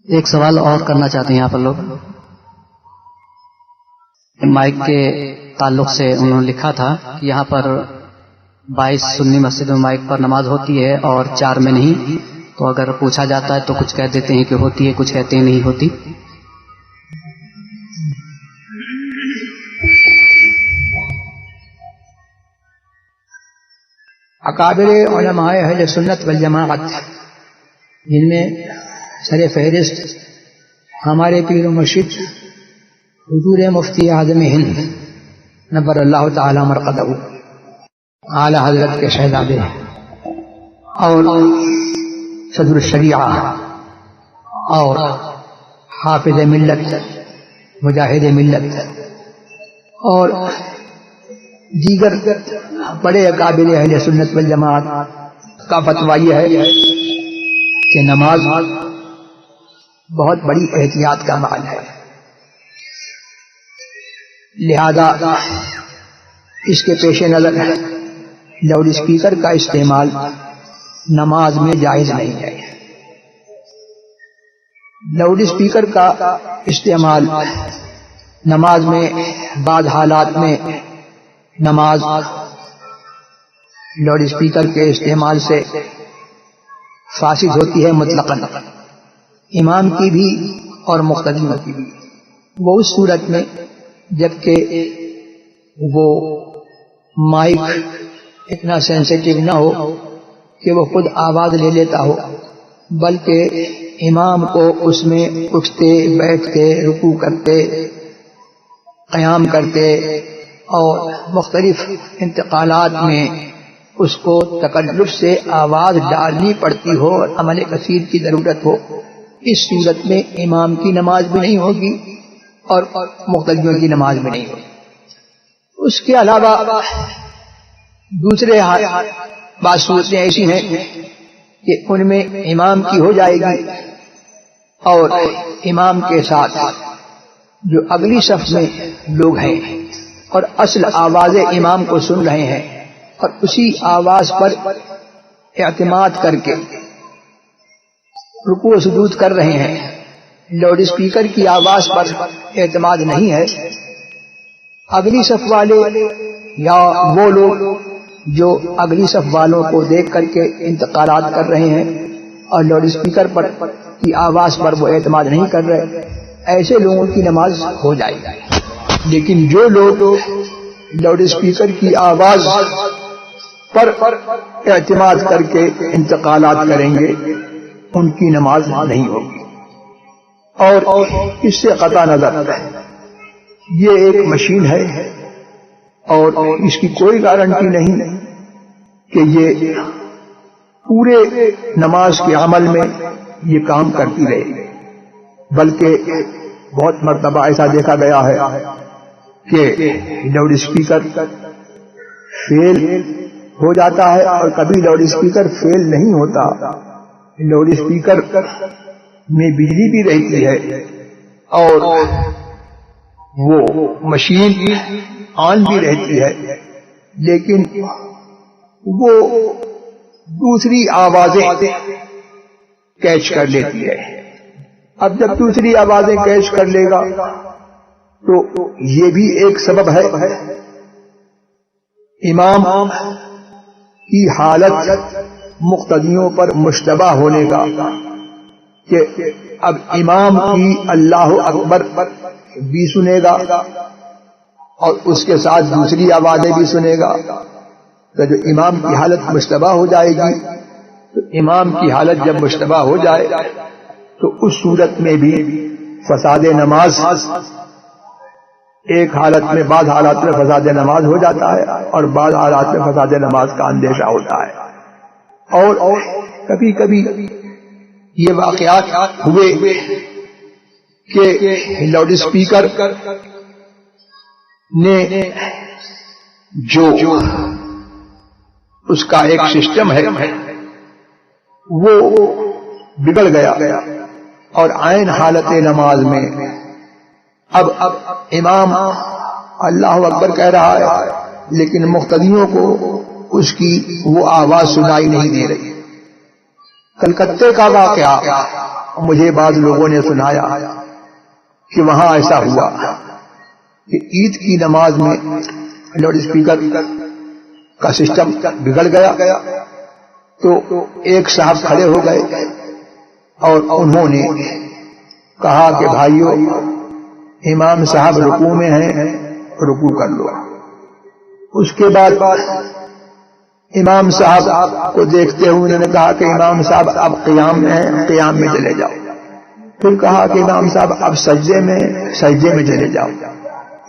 ایک سوال اور کرنا چاہتے ہیں یہاں پر لوگ مائک کے تعلق سے. انہوں نے لکھا تھا کہ یہاں پر 22 سنی مسجد میں مائک پر نماز ہوتی ہے اور 4 میں نہیں، تو اگر پوچھا جاتا ہے تو کچھ کہہ دیتے ہیں کہ ہوتی ہے، کچھ کہتے ہیں نہیں ہوتی. اکابر علماء اہل سنت والجماعت جن میں سر فہرست ہمارے پیر و مرشد حضور مفتی اعظم ہند نبر اللہ تعالی مرقدہ اعلی حضرت کے شہزادے اور صدر الشریعہ اور حافظ ملت مجاہد ملت اور دیگر بڑے اکابر اہل سنت والجماعت کا فتویٰ یہ ہے کہ نماز بہت بڑی احتیاط کا عمل ہے، لہذا اس کے پیش نظر لاؤڈ اسپیکر کا استعمال نماز میں جائز نہیں ہے. لاؤڈ اسپیکر کا استعمال نماز میں بعض حالات میں نماز لاؤڈ اسپیکر کے استعمال سے فاسد ہوتی ہے مطلقاً، امام کی بھی اور مقتدیوں کی بھی. وہ اس صورت میں جبکہ وہ مائک اتنا سینسیٹیو نہ ہو کہ وہ خود آواز لے لیتا ہو، بلکہ امام کو اس میں اٹھتے بیٹھتے رکوع کرتے قیام کرتے اور مختلف انتقالات میں اس کو تکلف سے آواز ڈالنی پڑتی ہو اور عمل کثیر کی ضرورت ہو. اس صورت میں امام کی نماز بھی نہیں ہوگی اور مقتدیوں کی نماز بھی نہیں ہوگی. اس کے علاوہ دوسرے بعض صورتیں ایسی ہیں کہ ان میں امام کی ہو جائے گی اور امام کے ساتھ جو اگلی صف میں لوگ ہیں اور اصل آواز امام کو سن رہے ہیں اور اسی آواز پر اعتماد کر کے رکوع و سجود کر رہے ہیں، لاؤڈ اسپیکر کی آواز پر اعتماد نہیں ہے، اگلی صف والے یا وہ لوگ جو اگلی صف والوں کو دیکھ کر کے انتقالات کر رہے ہیں اور لاؤڈ اسپیکر پر کی آواز پر وہ اعتماد نہیں کر رہے، ایسے لوگوں کی نماز ہو جائے گی. لیکن جو لوگ لاؤڈ اسپیکر کی آواز پر اعتماد کر کے انتقالات کریں گے ان کی نماز نہیں ہوگی. اور اس سے قطع نظر یہ ایک مشین ہے اور اس کی کوئی گارنٹی نہیں کہ یہ پورے نماز کے عمل میں یہ کام کرتی رہے، بلکہ بہت مرتبہ ایسا دیکھا گیا ہے کہ لاؤڈ اسپیکر فیل ہو جاتا ہے اور کبھی لاؤڈ اسپیکر فیل نہیں ہوتا. لاؤڈ اسپیکر میں بجلی بھی رہتی ہے اور وہ مشین آن بھی رہتی ہے، لیکن وہ دوسری آوازیں کیچ کر لیتی ہے. اب جب دوسری آوازیں کیچ کر لے گا تو یہ بھی ایک سبب ہے امام کی حالت مقتدیوں پر مشتبہ ہونے کا کہ اب امام کی اللہ اکبر بھی سنے گا اور اس کے ساتھ دوسری آوازیں بھی سنے گا. تو جو امام کی حالت مشتبہ ہو جائے گی، تو امام کی حالت جب مشتبہ ہو جائے تو اس صورت میں بھی فساد نماز ایک حالت میں بعض حالات میں فساد نماز ہو جاتا ہے اور بعض حالات میں فساد نماز کا اندیشہ ہوتا ہے. اور کبھی کبھی یہ واقعات ہوئے کہ لاؤڈ اسپیکر نے جو اس کا ایک سسٹم ہے وہ بگڑ گیا اور عین حالت نماز میں اب امام اللہ اکبر کہہ رہا ہے لیکن مقتدیوں کو اس کی وہ آواز سنائی نہیں دے رہی. کلکتے کا واقعہ مجھے بعض لوگوں نے سنایا کہ وہاں ایسا ہوا کہ عید کی نماز میں لاؤڈ اسپیکر کا سسٹم بگڑ گیا تو ایک صاحب کھڑے ہو گئے اور انہوں نے کہا کہ بھائیو امام صاحب رکوع میں ہیں، رکوع کر لو۔ اس کے بعد امام صاحب کو دیکھتے ہوئے انہوں نے کہا کہ امام صاحب اب قیام میں ہیں، قیام میں چلے جاؤ۔ پھر کہا کہ امام صاحب اب سجدے میں چلے جاؤ۔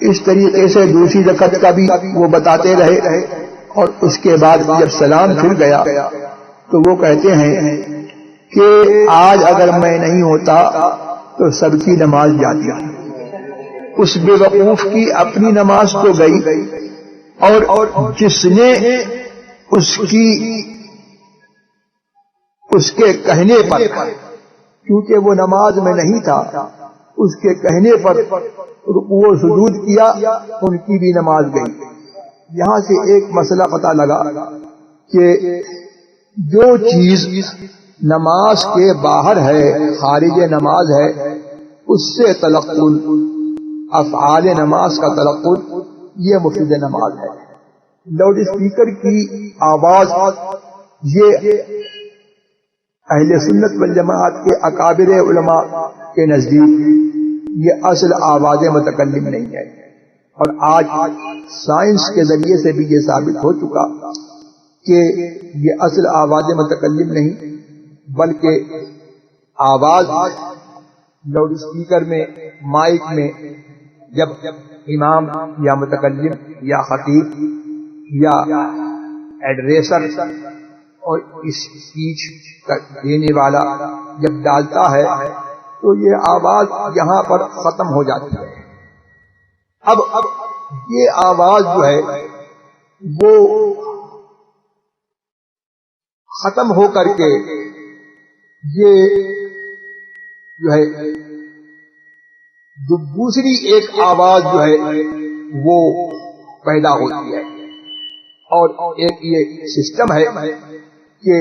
اس طریقے سے دوسری رکعت کا بھی وہ بتاتے رہے، اور اس کے بعد جب سلام پھر گیا تو وہ کہتے ہیں کہ آج اگر میں نہیں ہوتا تو سب کی نماز جاتی۔ اس بے وقوف کی اپنی نماز تو گئی، اور جس نے اس کے کہنے پر، کیونکہ وہ نماز میں نہیں تھا، اس کے کہنے پر رکوع و سجود کیا، ان کی بھی نماز گئی۔ یہاں سے ایک مسئلہ پتہ لگا کہ جو چیز نماز کے باہر ہے، خارج نماز ہے، اس سے تلقل، افعال نماز کا تلقل، یہ مفید نماز ہے۔ لاؤڈ اسپیکر کی آواز یہ اہل سنت والجماعت کے اکابر علماء کے نزدیک یہ اصل آواز متکلم نہیں ہے، اور آج سائنس کے ذریعے سے بھی یہ ثابت ہو چکا کہ یہ اصل آواز متکلم نہیں، بلکہ آواز لاؤڈ اسپیکر میں، مائک میں جب امام یا متکلم یا خطیب یا ایڈریسر اور اسپیچ دینے والا جب ڈالتا ہے تو یہ آواز یہاں پر ختم ہو جاتی ہے۔ اب یہ آواز جو ہے وہ ختم ہو کر کے یہ جو ہے جو دوسری ایک آواز جو ہے وہ پیدا ہوتی ہے، اور ایک یہ سسٹم ہے کہ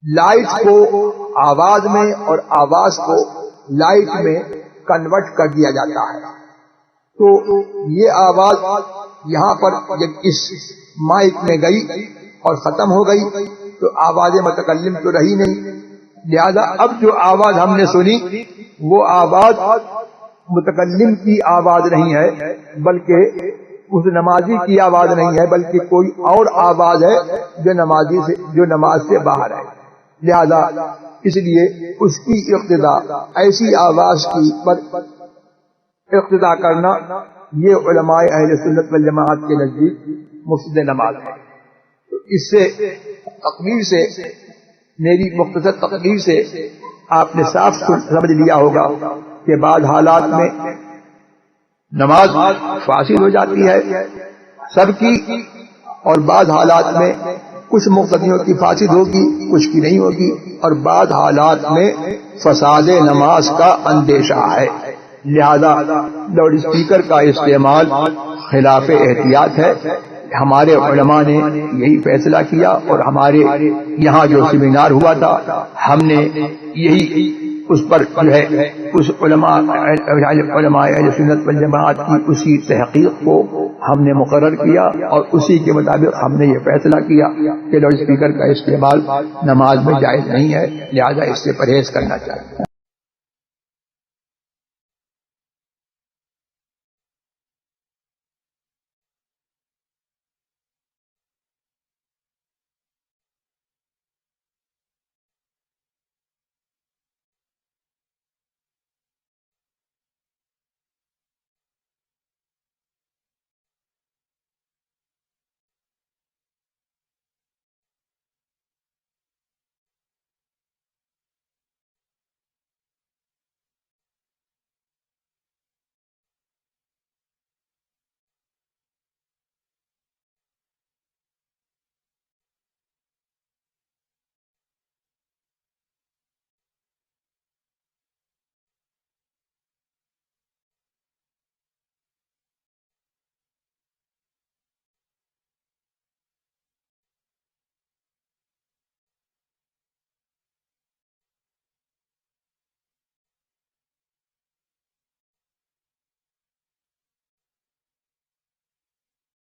لائٹ کو آواز میں اور آواز کو لائٹ میں کنورٹ کر دیا جاتا ہے۔ تو یہ آواز یہاں پر جب اس مائک میں گئی اور ختم ہو گئی تو آواز متکلم تو رہی نہیں، لہذا اب جو آواز ہم نے سنی وہ آواز متکلم کی آواز نہیں ہے، بلکہ اس نمازی کی آواز نہیں ہے، بلکہ کوئی اور آواز ہے جو نماز سے باہر ہے۔ لہذا اس لیے اس کی اقتدا، ایسی آواز کی پر اقتدا کرنا، یہ علماء اہل سنت والجماعت کے نزدیک مفسد نماز ہے۔ تو اس سے تقریر سے، میری مختصر تقریر سے آپ نے صاف سمجھ لیا ہوگا کہ بعض حالات میں نماز فاسد ہو جاتی ہے سب کی، اور بعض حالات میں کچھ مقتدیوں کی فاسد ہوگی، کچھ کی نہیں ہوگی، اور بعض حالات میں فساد نماز کا اندیشہ ہے۔ لہذا لاؤڈ اسپیکر کا استعمال خلاف احتیاط ہے۔ ہمارے علماء نے یہی فیصلہ کیا، اور ہمارے یہاں جو سیمینار ہوا تھا ہم نے یہی اس پر جو ہے اس علماء اہل سنت والجماعت کی اسی تحقیق کو ہم نے مقرر کیا، اور اسی کے مطابق ہم نے یہ فیصلہ کیا کہ لاؤڈ اسپیکر کا استعمال نماز میں جائز نہیں ہے، لہذا اس سے پرہیز کرنا چاہیے۔